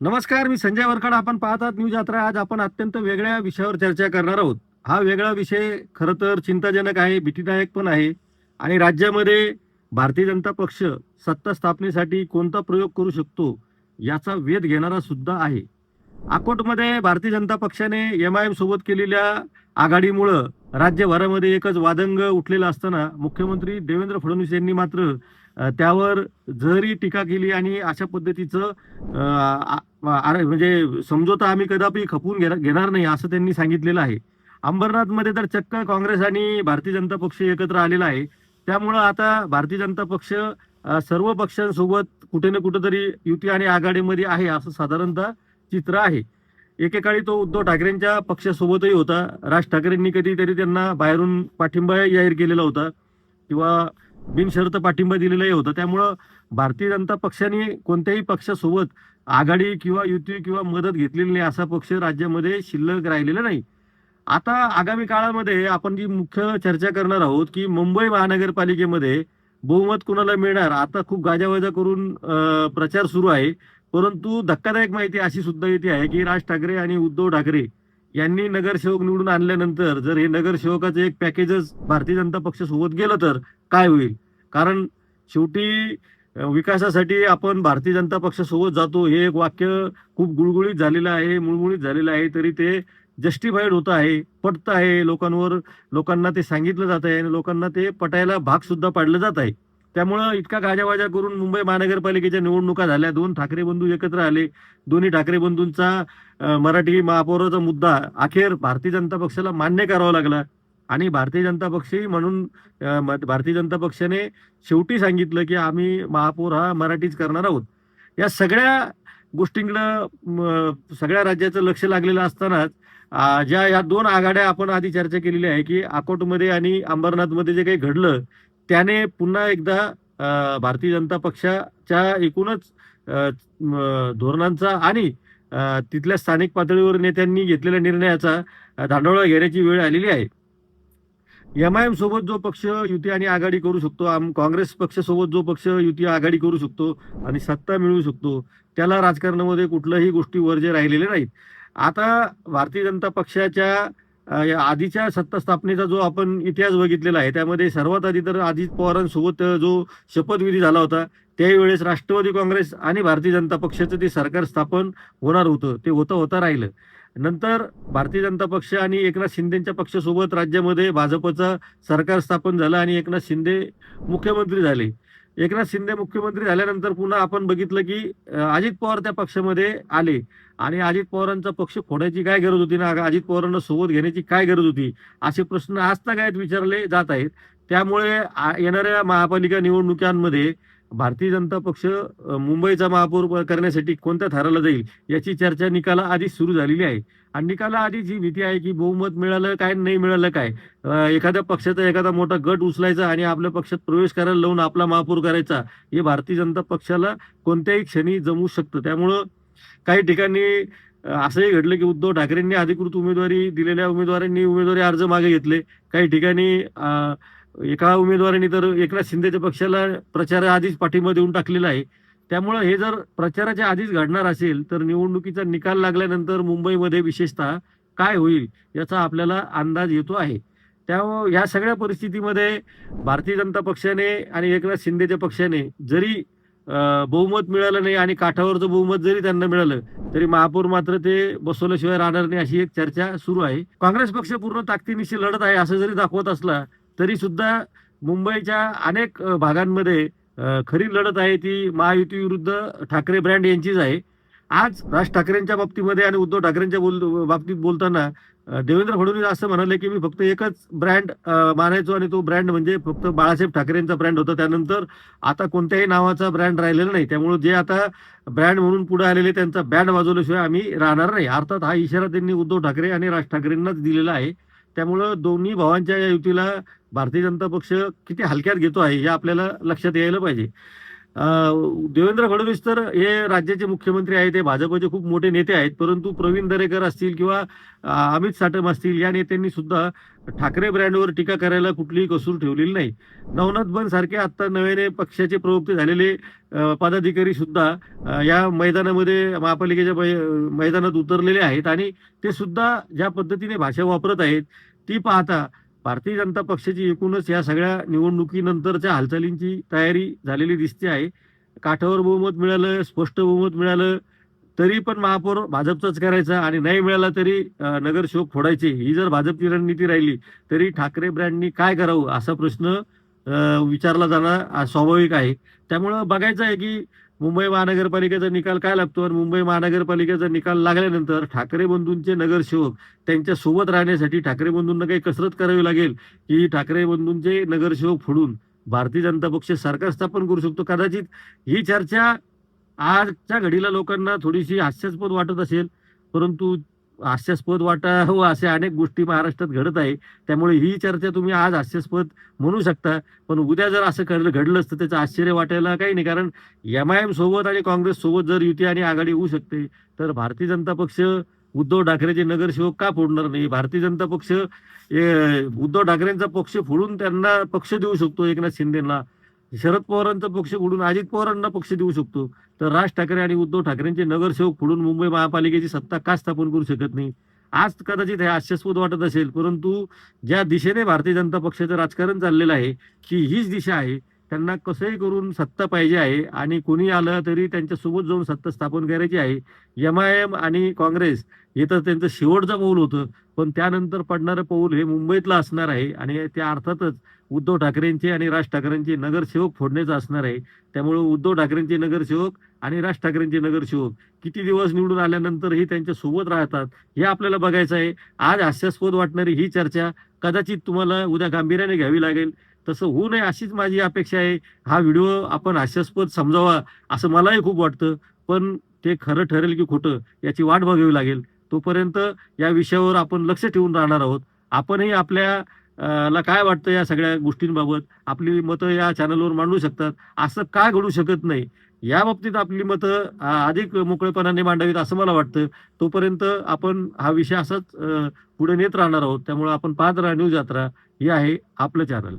नमस्कार, मी संजय वरकड. आपण पाहतात न्यूज यात्रा. आज आपण अत्यंत वेगळ्या विषयावर चर्चा करणार आहोत. हा वेगळा विषय खरं तर चिंताजनक आहे, भीतीदायक पण आहे आणि राज्यामध्ये भारतीय जनता पक्ष सत्ता स्थापनेसाठी कोणता प्रयोग करू शकतो याचा वेध घेणारा सुद्धा आहे. अकोटमध्ये भारतीय जनता पक्षाने एमआयएम सोबत केलेल्या आघाडीमुळं राज्यभरामध्ये एकच वादंग उठलेला असताना मुख्यमंत्री देवेंद्र फडणवीस यांनी मात्र त्यावर जहरी टीका केली आणि अशा पद्धतीचं म्हणजे समझोता आम्ही कदापि खपवून घेणार नाही असं त्यांनी सांगितलेलं आहे. अंबरनाथमध्ये तर चक्क काँग्रेस आणि भारतीय जनता पक्ष एकत्र आलेला आहे. त्यामुळं आता भारतीय जनता पक्ष सर्व पक्षांसोबत कुठे ना कुठेतरी युती आणि आघाडीमध्ये आहे असं साधारणतः चित्र आहे. एकेकाळी तो उद्धव ठाकरेंच्या पक्षासोबतही होता. राज ठाकरेंनी कधीतरी त्यांना बाहेरून पाठिंबा जाहीर केलेला होता किंवा बिनशर्त पाठिंबा दिलेलाही होता. त्यामुळं भारतीय जनता पक्षाने कोणत्याही पक्षासोबत आघाडी किंवा युती किंवा मदत घेतलेली नाही असा पक्ष राज्यामध्ये शिल्लक राहिलेला नाही. आता आगामी काळामध्ये आपण जी मुख्य चर्चा करणार आहोत की मुंबई महानगरपालिकेमध्ये बहुमत कुणाला मिळणार. आता खूप गाजावाजा करून प्रचार सुरू आहे. परंतु धक्कादायक माहिती अशी सुद्धा येते आहे की राज ठाकरे आणि उद्धव ठाकरे यांनी नगरसेवक निवडून आणल्यानंतर जर हे नगरसेवकाचं एक पॅकेजच भारतीय जनता पक्षासोबत गेलं तर काय होईल. कारण शेवटी विकासासाठी आपण भारतीय जनता पक्षासोबत जातो हे एक वाक्य खूप गुळगुळीत झालेलं आहे, मुळमुळीत झालेलं आहे, तरी ते जस्टिफाईड होत आहे, पटत आहे लोकांना ते सांगितलं जात आहे आणि लोकांना ते पटायला भाग सुद्धा पाडलं जात आहे. त्यामुळं इतका गाजावाजा करून मुंबई महानगरपालिकेच्या निवडणुका झाल्या. दोन ठाकरे बंधू एकत्र आले. दोन्ही ठाकरे बंधूंचा मराठी महापौराचा मुद्दा अखेर भारतीय जनता पक्षाला मान्य करावा लागला आणि भारतीय जनता पक्षही म्हणून भारतीय जनता पक्षाने शेवटी सांगितलं की आम्ही महापौर हा मराठीच करणार आहोत. या सगळ्या गोष्टींकडं सगळ्या राज्याचं लक्ष लागलेलं असतानाच ज्या या दोन आघाड्या आपण आधी चर्चा केलेली आहे की अकोटमध्ये आणि अंबरनाथमध्ये जे काही घडलं त्याने पुन्हा एकदा भारतीय जनता पक्षाच्या एकूणच धोरणांचा आणि तिथल्या स्थानिक पातळीवर नेत्यांनी घेतलेल्या निर्णयाचा धांडोळा घेण्याची वेळ आलेली आहे. एमआयएम सोबत जो पक्ष युती आणि आघाडी करू शकतो, काँग्रेस पक्षासोबत जो पक्ष युती आघाडी करू शकतो आणि सत्ता मिळवू शकतो, त्याला राजकारणामध्ये कुठल्याही गोष्टी वर्ज्य राहिलेल्या नाहीत. आता भारतीय जनता पक्षाच्या या आधीच्या सत्ता स्थापनेचा जो आपण इतिहास बघितलेला आहे त्यामध्ये सर्वात आधी तर अजित पवारांसोबत जो शपथविधी झाला होता त्यावेळेस राष्ट्रवादी काँग्रेस आणि भारतीय जनता पक्षाचं ते सरकार स्थापन होणार होतं, ते होता राहिलं. नंतर भारतीय जनता पक्ष आणि एकनाथ शिंदेच्या पक्षासोबत राज्यामध्ये भाजपचं सरकार स्थापन झालं आणि एकनाथ शिंदे मुख्यमंत्री झाले. एकनाथ शिंदे मुख्यमंत्री झाल्यानंतर पुन्हा आपण बघितलं की अजित पवार त्या पक्षामध्ये आले आणि अजित पवारांचा पक्ष फोडायची काय गरज होती ना अजित पवारांना सोबत घेण्याची काय गरज होती असे प्रश्न आजतागायत विचारले जात आहेत. त्यामुळे येणाऱ्या महापालिका निवडणुकांमध्ये भारतीय जनता पक्ष मुंबईचा महापौर करण्यासाठी कोणत्या थराला जाईल याची चर्चा निकाला आधीच सुरू झालेली आहे. आणि निकाला आधी जी भीती आहे की बहुमत मिळालं काय नाही मिळालं काय, एखाद्या पक्षाचा एखादा मोठा गट उचलायचा आणि आपल्या पक्षात प्रवेश करायला लावून आपला महापौर करायचा, हे भारतीय जनता पक्षाला कोणत्याही क्षणी जमू शकतं. त्यामुळं काही ठिकाणी असंही घडलं की उद्धव ठाकरेंनी अधिकृत उमेदवारी दिलेल्या उमेदवारांनी उमेदवारी अर्ज मागे घेतले. काही ठिकाणी एका उमेदवारांनी तर एकनाथ शिंदेच्या पक्षाला प्रचार आधीच पाठिंबा देऊन टाकलेला आहे. त्यामुळं हे जर प्रचाराच्या आधीच घडणार असेल तर निवडणुकीचा निकाल लागल्यानंतर मुंबईमध्ये विशेषतः काय होईल याचा आपल्याला अंदाज येतो आहे. त्यामुळे या सगळ्या परिस्थितीमध्ये भारतीय जनता पक्षाने आणि एकनाथ शिंदेच्या पक्षाने जरी बहुमत मिळालं नाही आणि काठावरचं बहुमत जरी त्यांना मिळालं तरी महापौर मात्र ते बसवल्याशिवाय राहणार नाही अशी एक चर्चा सुरू आहे. काँग्रेस पक्ष पूर्ण ताकदीनिशी लढत आहे असं जरी दाखवत असला तरी सुद्धा मुंबईच्या अनेक भागांमध्ये खरी लढत आहे ती महायुती विरुद्ध ठाकरे ब्रँड यांचीच आहे. आज राज ठाकरेंच्या बाबतीमध्ये आणि उद्धव ठाकरेंच्या बाबतीत बोलताना देवेंद्र फडणवीस असं म्हणाले की मी फक्त एकच ब्रँड मानायचो आणि तो ब्रँड म्हणजे फक्त बाळासाहेब ठाकरेंचा ब्रँड होता. त्यानंतर आता कोणत्याही नावाचा ब्रँड राहिलेला नाही. त्यामुळे जे आता ब्रँड म्हणून पुढे आलेले त्यांचा बँड वाजवल्याशिवाय आम्ही राहणार नाही. अर्थात हा इशारा त्यांनी उद्धव ठाकरे आणि राज ठाकरेंनाच दिलेला आहे. त्यामुळं दोन्ही भावांच्या या युतीला भारतीय जनता पक्ष किती हलक्यात घेतो आहे हे आपल्याला लक्षात यायला पाहिजे. देवेंद्र फडणवीस तर हे राज्याचे मुख्यमंत्री आहेत, ते भाजपचे खूप मोठे नेते आहेत, परंतु प्रवीण दरेकर असतील किंवा अमित साटम असतील या नेत्यांनी सुद्धा ठाकरे ब्रँडवर टीका करायला कुठलीही कसूर ठेवलेली नाही. नवनाथ बन सारखे आता नव्याने पक्षाचे प्रवक्ते झालेले पदाधिकारी सुद्धा या मैदानामध्ये महापालिकेच्या मैदानात उतरलेले आहेत आणि ते सुद्धा ज्या पद्धतीने भाषा वापरत आहेत ती पाहता भारतीय जनता पक्षाची एकूणच या सगळ्या निवडणुकीनंतरच्या हालचालींची तयारी झालेली दिसते आहे. काठावर बहुमत मिळालं, स्पष्ट बहुमत मिळालं तरी पण महापौर भाजपचाच करायचा आणि नाही मिळाला तरी नगरसेवक फोडायचे. ही जर भाजपची रणनीती राहिली तरी ठाकरे ब्रँडनी काय करावं असा प्रश्न विचारला जाणं स्वाभाविक आहे. त्यामुळं बघायचं आहे की मुंबई महानगरपालिकेचा निकाल काय लागतो आणि मुंबई महानगरपालिकेचा निकाल लागल्यानंतर ठाकरे बंधूंचे नगरसेवक त्यांच्या सोबत राहण्यासाठी ठाकरे बंधूंना काही कसरत करावी लागेल की ठाकरे बंधूंचे नगरसेवक फोडून भारतीय जनता पक्ष सरकार स्थापन करू शकतो. कदाचित ही चर्चा आजच्या घडीला लोकांना थोडीशी हास्यास्पद वाटत असेल, परंतु हास्यास्पद वाटावं अशा अनेक गोष्टी महाराष्ट्रात घडत आहे. त्यामुळे ही चर्चा तुम्ही आज हास्यास्पद म्हणू शकता, पण उद्या जर असं घडलं असतं त्याचं आश्चर्य वाटायला काही नाही. कारण एमआयएम सोबत आणि काँग्रेस सोबत जर युती आणि आघाडी होऊ शकते तर भारतीय जनता पक्ष उद्धव ठाकरेचे नगरसेवक का फोडणार नाही? भारतीय जनता पक्ष उद्धव ठाकरेंचा पक्ष फोडून त्यांना पक्ष देऊ शकतो, एकनाथ शिंदेना. शरद पवारांचा पक्ष फोडून अजित पवारांना पक्ष देऊ शकतो. तर राज ठाकरे आणि उद्धव ठाकरेंचे नगरसेवक फोडून मुंबई महापालिकेची सत्ता का स्थापन करू शकत नाही? आज कदाचित हे हास्यास्पद वाटत असेल, परंतु ज्या दिशेने भारतीय जनता पक्षाचं राजकारण चाललेलं आहे की हीच दिशा आहे. त्यांना कसंही करून सत्ता पाहिजे आहे आणि कोणी आलं तरी त्यांच्यासोबत जाऊन सत्ता स्थापन करायची आहे. एमआयएम आणि काँग्रेस हे तर त्यांचं शेवटचं पाऊल होतं, पण त्यानंतर पडणारं पाऊल हे मुंबईतलं असणार आहे आणि त्या अर्थातच उद्धव ठाकरेंचे आणि राज ठाकरेंचे नगरसेवक फोडण्याचं असणार आहे. त्यामुळे उद्धव ठाकरेंचे नगरसेवक आणि राज ठाकरेंचे नगरसेवक किती दिवस निवडून आल्यानंतरही त्यांच्या सोबत राहतात हे आपल्याला बघायचं आहे. आज हास्यास्पद वाटणारी ही चर्चा कदाचित तुम्हाला उद्या गांभीर्याने घ्यावी लागेल. तसं होऊ नये अशीच माझी अपेक्षा आहे. हा व्हिडिओ आपण हास्यास्पद समजावा असं मलाही खूप वाटतं, पण ते खरं ठरेल की खोटं याची वाट बघावी लागेल. तोपर्यंत या विषयावर आपण लक्ष ठेवून राहणार आहोत. आपणही आपल्या ला काय वाटतं या सगळ्या गोष्टींबाबत आपली मतं या चॅनलवर मांडू शकतात. असं का घडू शकत नाही या बाबतीत आपली मतं अधिक मोकळेपणाने मांडावीत असं मला वाटतं. तोपर्यंत आपण हा विषय असाच पुढे नेत राहणार आहोत. त्यामुळे आपण पाहत राहा न्यूज यात्रा. हे आहे आपलं चॅनल.